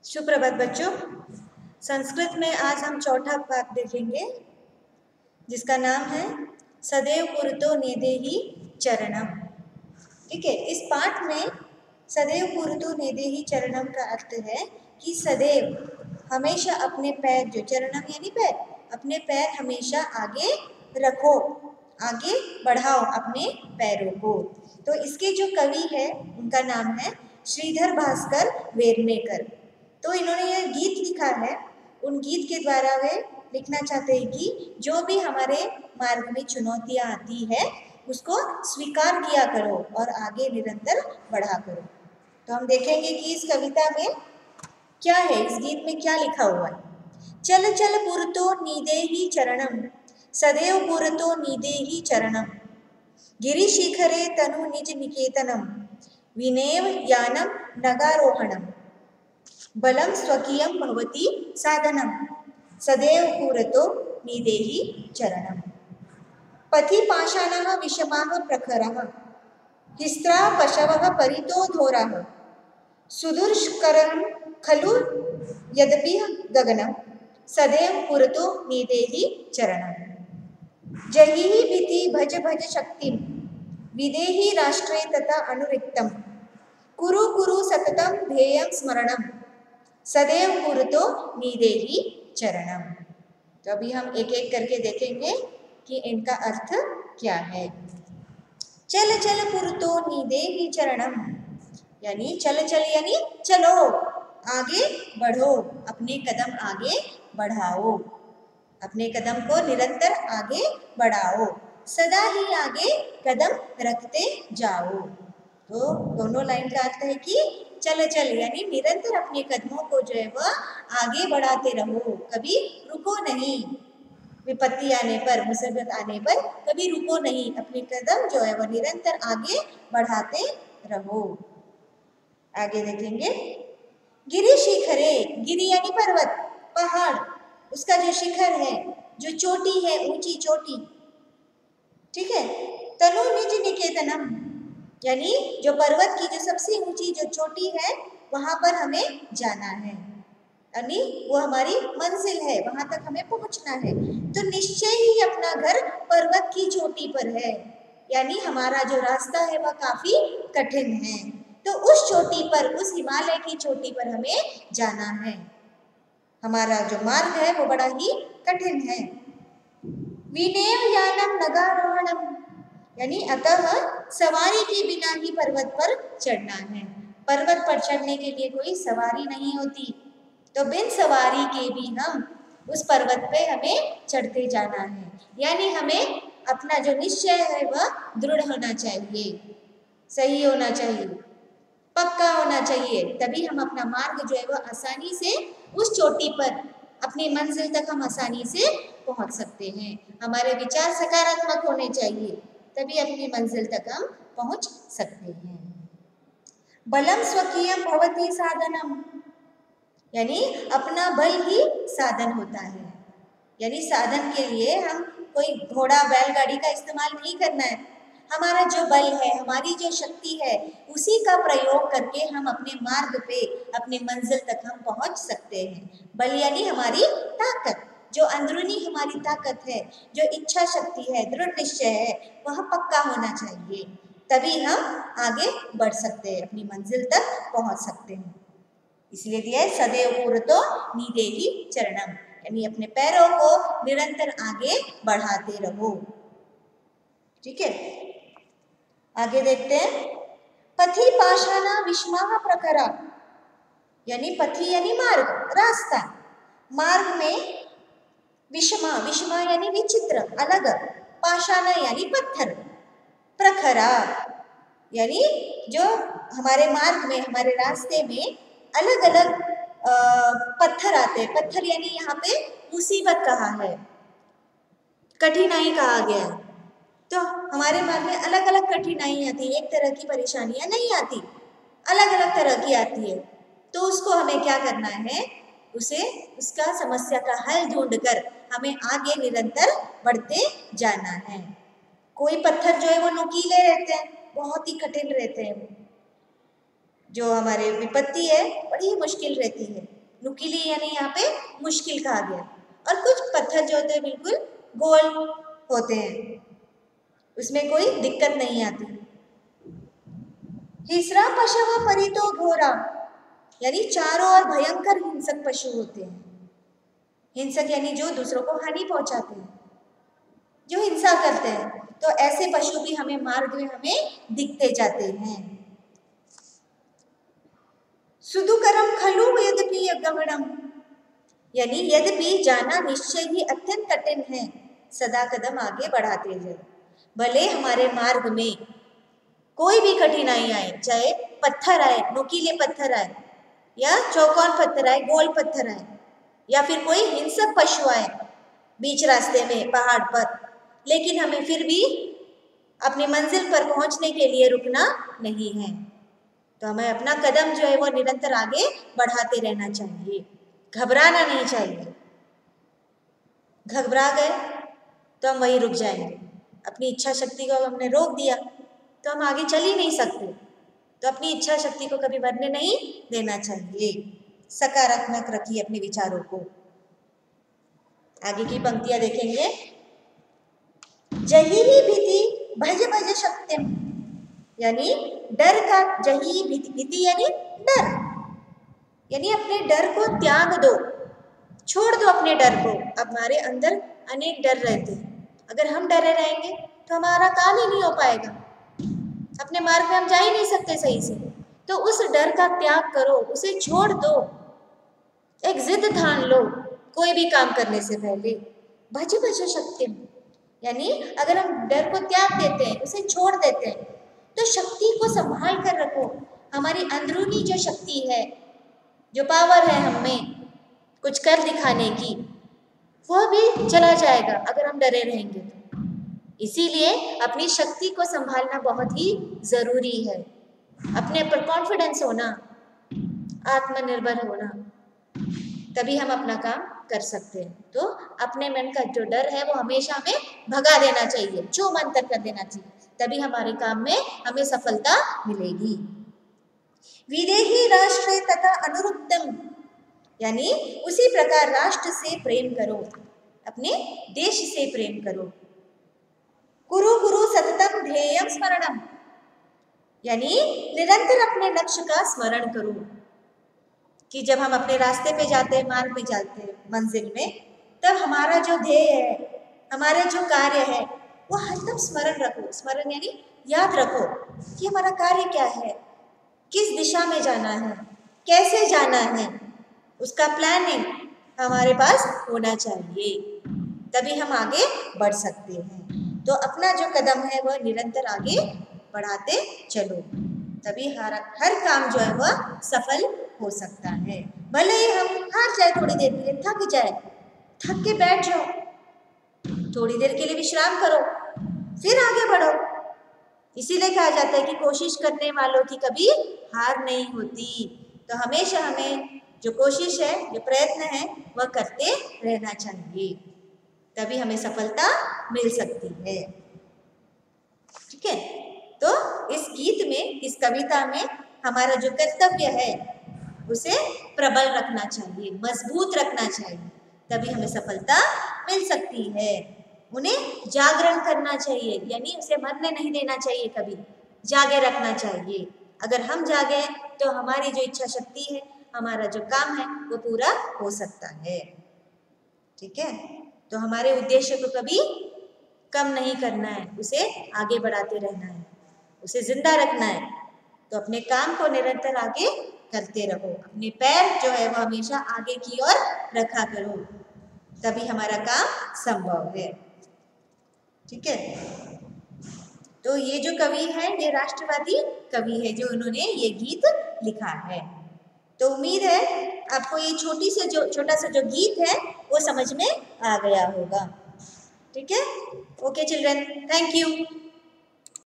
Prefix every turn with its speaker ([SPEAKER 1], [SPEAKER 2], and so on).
[SPEAKER 1] सुप्रभात बच्चों। संस्कृत में आज हम चौथा पाठ देखेंगे जिसका नाम है सदैव पुरतो नेदेहि चरणम। ठीक है, इस पाठ में सदैव पुरतो नेदेहि चरणम का अर्थ है कि सदैव हमेशा अपने पैर, जो चरणम यानी पैर, अपने पैर हमेशा आगे रखो, आगे बढ़ाओ अपने पैरों को। तो इसके जो कवि है उनका नाम है श्रीधर भास्कर वेर्णेकर। तो इन्होंने यह गीत लिखा है। उन गीत के द्वारा वे लिखना चाहते हैं कि जो भी हमारे मार्ग में चुनौतियां आती है उसको स्वीकार किया करो और आगे निरंतर बढ़ा करो। तो हम देखेंगे कि इस कविता में क्या है, इस गीत में क्या लिखा हुआ है। चल चल पुरतो नीदेहि चरणम, सदैव पुरतो नीदेहि चरणम, गिरिशिखरे तनु निज निकेतनम, विनेव यानम नगारोहणम, बलम स्वकीयम भवति साधनम, सदैव पुरतो निदेहि चरणम। पथि पाषाणः विषमाः प्रखरः, हिस्त्रा पशवः परितो धोरः, सुदुष्करं खलु यद्यपि गगनम, सदैव पुरतो निदेहि चरणम। जहि भीति भज भज शक्तिं, विदेहि राष्ट्रे तथा अनुरिक्तम, कुरु कुरु सततम ध्येयं स्मरणम, सदैव पुरतो निदेहि चरणम। तो अभी हम एक एक करके देखेंगे कि इनका अर्थ क्या है। चल चल पुरतो निदेहि चरणम यानी चल चल यानी चलो, आगे बढ़ो, अपने कदम आगे बढ़ाओ, अपने कदम को निरंतर आगे बढ़ाओ, सदा ही आगे कदम रखते जाओ। तो दोनों लाइन का अर्थ है कि चल चल यानी निरंतर अपने कदमों को जो है वह आगे बढ़ाते रहो, कभी रुको नहीं। विपत्ति आने पर, मुसीबत आने पर कभी रुको नहीं, अपने कदम जो है वह निरंतर आगे बढ़ाते रहो। आगे देखेंगे, गिरि शिखरे, गिरि यानी पर्वत, पहाड़, उसका जो शिखर है, जो चोटी है, ऊंची चोटी, ठीक है। तनु निज निकेतनम यानी जो पर्वत की जो सबसे ऊंची जो चोटी है वहां पर हमें जाना है, यानी वो हमारी मंजिल है, वहां तक हमें पहुंचना है। तो निश्चय ही अपना घर पर्वत की चोटी पर है, यानी हमारा जो रास्ता है वह काफी कठिन है। तो उस चोटी पर, उस हिमालय की चोटी पर हमें जाना है। हमारा जो मार्ग है वो बड़ा ही कठिन है। विनेव यानम नगारोहणम यानी अतः सवारी के बिना ही पर्वत पर चढ़ना है। पर्वत पर चढ़ने के लिए कोई सवारी नहीं होती, तो बिन सवारी के भी हम उस पर्वत पे हमें चढ़ते जाना है। यानी हमें अपना जो निश्चय है वह दृढ़ होना चाहिए, सही होना चाहिए, पक्का होना चाहिए, तभी हम अपना मार्ग जो है वह आसानी से उस चोटी पर, अपनी मंजिल तक हम आसानी से पहुंच सकते हैं। हमारे विचार सकारात्मक होने चाहिए, तभी अपनी मंजिल तक हम पहुंच सकते हैं। बलम स्वकीयम भवति साधनम यानी अपना बल ही साधन होता है, यानी साधन के लिए हम कोई घोड़ा बैलगाड़ी का इस्तेमाल नहीं करना है। हमारा जो बल है, हमारी जो शक्ति है, उसी का प्रयोग करके हम अपने मार्ग पे, अपने मंजिल तक हम पहुंच सकते हैं। बल यानी हमारी ताकत, जो अंदरूनी हमारी ताकत है, जो इच्छा शक्ति है, दृढ़ निश्चय है, वह पक्का होना चाहिए, तभी हम आगे बढ़ सकते हैं, अपनी मंजिल तक पहुंच सकते हैं। इसलिए दिया है सदैव पुरतो निदेहि चरणम यानी अपने पैरों को निरंतर आगे बढ़ाते रहो। ठीक है, आगे देखते हैं। पथि पाषाणा विषमाः प्रखरा यानी पथि यानी मार्ग, रास्ता, मार्ग में विषमा, विषमा यानी विचित्र, अलग, पाषाणा यानी पत्थर, प्रखरा यानी जो हमारे मार्ग में, हमारे रास्ते में अलग अलग पत्थर आते हैं। पत्थर यानी यहाँ पे मुसीबत कहा है, कठिनाई कहा गया। तो हमारे मार्ग में अलग अलग कठिनाई आती है, एक तरह की परेशानियां नहीं आती, अलग अलग तरह की आती है। तो उसको हमें क्या करना है, उसे, उसका समस्या का हल ढूंढकर हमें आगे निरंतर बढ़ते जाना है। कोई पत्थर जो है वो नुकीले रहते हैं, बहुत ही कठिन रहते हैं, जो हमारे विपत्ति है बड़ी मुश्किल रहती है। नुकीली यानी यहाँ पे मुश्किल कहा गया। और कुछ पत्थर जो होते हैं बिल्कुल गोल होते हैं, उसमें कोई दिक्कत नहीं आती। तीसरा पशव परितो घोरा, यानी चारों ओर भयंकर हिंसक पशु होते हैं। हिंसक यानी जो दूसरों को हानि पहुंचाते हैं, जो हिंसा करते हैं, तो ऐसे पशु भी हमें मार्ग में हमें दिखते जाते हैं। सुदुकरम खलु यद्यपि गमनम, यानी यद्यपि जाना निश्चय ही अत्यंत कठिन है, सदा कदम आगे बढ़ाते जाए। भले हमारे मार्ग में कोई भी कठिनाई आए, चाहे पत्थर आए, नुकीले पत्थर आए, या चौकोर पत्थर आए, गोल पत्थर आए, या फिर कोई हिंसक पशु आए बीच रास्ते में पहाड़ पर, लेकिन हमें फिर भी अपनी मंजिल पर पहुंचने के लिए रुकना नहीं है। तो हमें अपना कदम जो है वो निरंतर आगे बढ़ाते रहना चाहिए, घबराना नहीं चाहिए। घबरा गए तो हम वहीं रुक जाएंगे। अपनी इच्छा शक्ति को हमने रोक दिया तो हम आगे चल ही नहीं सकते। तो अपनी इच्छा शक्ति को कभी मरने नहीं देना चाहिए। सकारात्मक रखिए अपने विचारों को। आगे की पंक्तियां देखेंगे। जही भीति भज भज शक्तिम, यानी डर का, जही भीति यानी डर, यानी अपने डर को त्याग दो, छोड़ दो अपने डर को। अब हमारे अंदर अनेक डर रहते हैं, अगर हम डरे रहेंगे तो हमारा काम ही नहीं हो पाएगा, अपने मार्ग में हम जा ही नहीं सकते सही से। तो उस डर का त्याग करो, उसे छोड़ दो, एक जिद ठान लो कोई भी काम करने से पहले। भज भज शक्तिम, यानी अगर हम डर को त्याग देते हैं, उसे छोड़ देते हैं, तो शक्ति को संभाल कर रखो। हमारी अंदरूनी जो शक्ति है, जो पावर है हम में कुछ कर दिखाने की, वह भी चला जाएगा अगर हम डरे रहेंगे तो। इसीलिए अपनी शक्ति को संभालना बहुत ही जरूरी है। अपने पर कॉन्फिडेंस होना, आत्मनिर्भर होना, तभी हम अपना काम कर सकते हैं। तो अपने मन का जो डर है वो हमेशा हमें भगा देना चाहिए, जो मन तक कर देना चाहिए, तभी हमारे काम में हमें सफलता मिलेगी। विदेही राष्ट्र तथा अनुरुक्तम, यानी उसी प्रकार राष्ट्र से प्रेम करो, अपने देश से प्रेम करो। कुरु कुरु सततम ध्येयम स्मरणम, यानी निरंतर अपने लक्ष्य का स्मरण करो। कि जब हम अपने रास्ते पे जाते हैं, मार्ग पे जाते हैं, मंजिल में, तब हमारा जो ध्येय है, हमारा जो कार्य है, वो हरदम स्मरण रखो। स्मरण यानी याद रखो कि हमारा कार्य क्या है, किस दिशा में जाना है, कैसे जाना है, उसका प्लानिंग हमारे पास होना चाहिए, तभी हम आगे बढ़ सकते हैं। तो अपना जो कदम है वह निरंतर आगे बढ़ाते चलो, तभी हर काम जो है वह सफल हो सकता है। भले ही हम हार जाए थोड़ी देर के लिए, थक जाए, थक के बैठ जाओ, थोड़ी देर के लिए विश्राम करो, फिर आगे बढ़ो। इसीलिए कहा जाता है कि कोशिश करने वालों की कभी हार नहीं होती। तो हमेशा हमें जो कोशिश है, जो प्रयत्न है, वह करते रहना चाहिए, तभी हमें सफलता मिल सकती है। ठीक है, तो इस गीत में, इस कविता में हमारा जो कर्तव्य है उसे प्रबल रखना चाहिए, मजबूत रखना चाहिए, तभी हमें सफलता मिल सकती है। उन्हें जागरण करना चाहिए, यानी उसे मरने नहीं देना चाहिए, कभी जागे रखना चाहिए। अगर हम जागे तो हमारी जो इच्छा शक्ति है, हमारा जो काम है, वो पूरा हो सकता है। ठीक है, तो हमारे उद्देश्य को कभी कम नहीं करना है, उसे आगे बढ़ाते रहना है, उसे जिंदा रखना है। तो अपने काम को निरंतर आगे करते रहो, अपने पैर जो है वो हमेशा आगे की ओर रखा करो, तभी हमारा काम संभव है। ठीक है, तो ये जो कवि है, ये राष्ट्रवादी कवि है, जो उन्होंने ये गीत लिखा है। तो उम्मीद है आपको ये छोटा सा जो गीत है वो समझ में आ गया होगा। ठीक है, ओके चिल्ड्रन, थैंक यू।